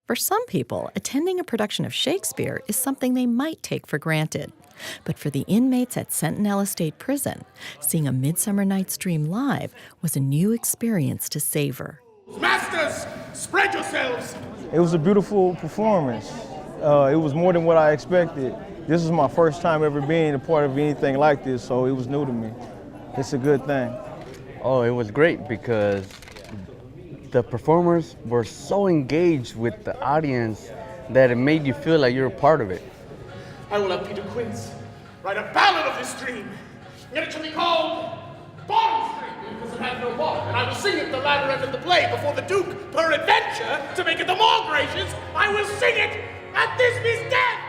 For some people, attending a production of Shakespeare is something they might take for granted. But for the inmates at Sentinella State Prison, seeing A Midsummer Night's Dream live was a new experience to savor. Masters, spread yourselves! It was a beautiful performance. It was more than what I expected. This is my first time ever being a part of anything like this, so it was new to me. It's a good thing. Oh, it was great because the performers were so engaged with the audience that it made you feel like you're a part of it. I will have Peter Quince write a ballad of this dream, and it shall be called Bottom Street, because it has no bottom. And I will sing it the latter end of the play before the Duke, peradventure, to make it the more gracious, I will sing it at Thisby's death.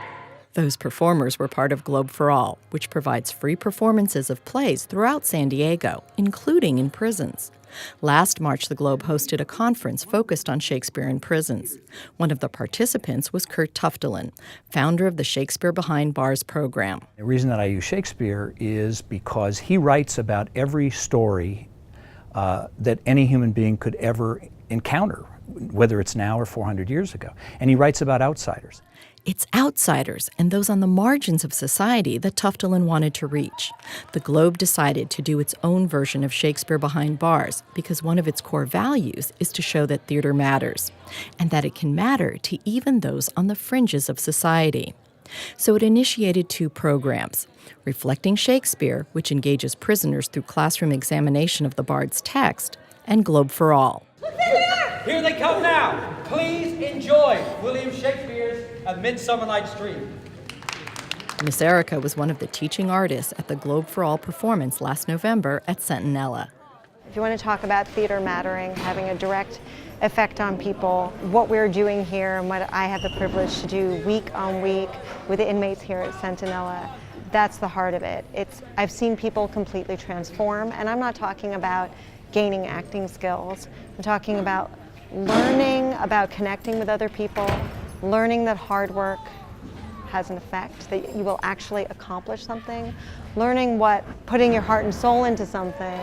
Those performers were part of Globe for All, which provides free performances of plays throughout San Diego, including in prisons. Last March, the Globe hosted a conference focused on Shakespeare in prisons. One of the participants was CURT TOFTELAND, founder of the Shakespeare Behind Bars program. The reason that I use Shakespeare is because he writes about every story that any human being could ever encounter, whether it's now or 400 years ago. And he writes about outsiders. It's outsiders and those on the margins of society that Tufteland wanted to reach. The Globe decided to do its own version of Shakespeare Behind Bars because one of its core values is to show that theater matters, and that it can matter to even those on the fringes of society. So it initiated 2 programs, Reflecting Shakespeare, which engages prisoners through classroom examination of the Bard's text, and Globe for All. Here they come now. Please enjoy William Shakespeare's A Midsummer Night's Dream. Miss Erica was one of the teaching artists at the Globe for All performance last November at Sentinella. If you want to talk about theater mattering, having a direct effect on people, what we're doing here and what I have the privilege to do week on week with the inmates here at Sentinella, that's the heart of it. I've seen people completely transform, and I'm not talking about gaining acting skills. I'm talking about learning about connecting with other people, learning that hard work has an effect, that you will actually accomplish something, learning what putting your heart and soul into something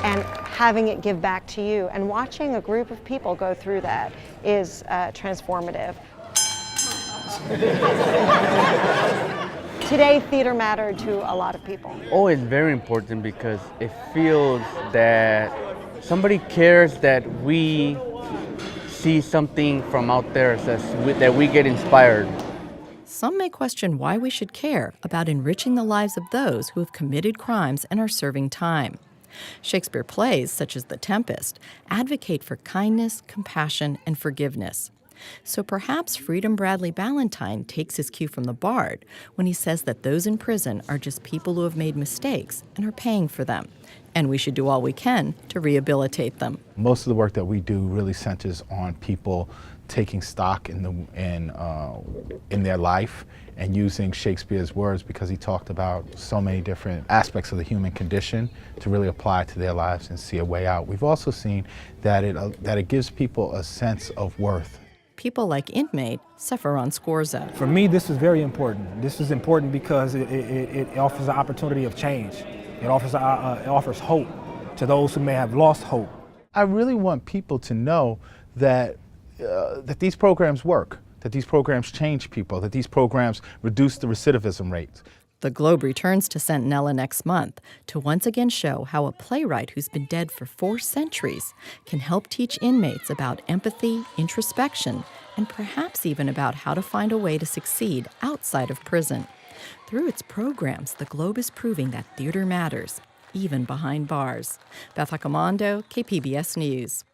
and having it give back to you. And watching a group of people go through that is transformative. Today, theater mattered to a lot of people. Oh, it's very important because it feels that somebody cares that we see something from out there that we get inspired. Some may question why we should care about enriching the lives of those who have committed crimes and are serving time. Shakespeare plays, such as The Tempest, advocate for kindness, compassion, and forgiveness. So perhaps Freedome Bradley-Ballentine takes his cue from the Bard when he says that those in prison are just people who have made mistakes and are paying for them, and we should do all we can to rehabilitate them. Most of the work that we do really centers on people taking stock in their life and using Shakespeare's words, because he talked about so many different aspects of the human condition to really apply to their lives and see a way out. We've also seen that it gives people a sense of worth. People like inmate SEPHEREN SCORZA. For me, this is very important. This is important because it offers an opportunity of change. It offers hope to those who may have lost hope. I really want people to know that these programs work, that these programs change people, that these programs reduce the recidivism rates. The Globe returns to Sentinella next month to once again show how a playwright who's been dead for 4 centuries can help teach inmates about empathy, introspection, and perhaps even about how to find a way to succeed outside of prison. Through its programs, the Globe is proving that theater matters, even behind bars. Beth Accomando, KPBS News.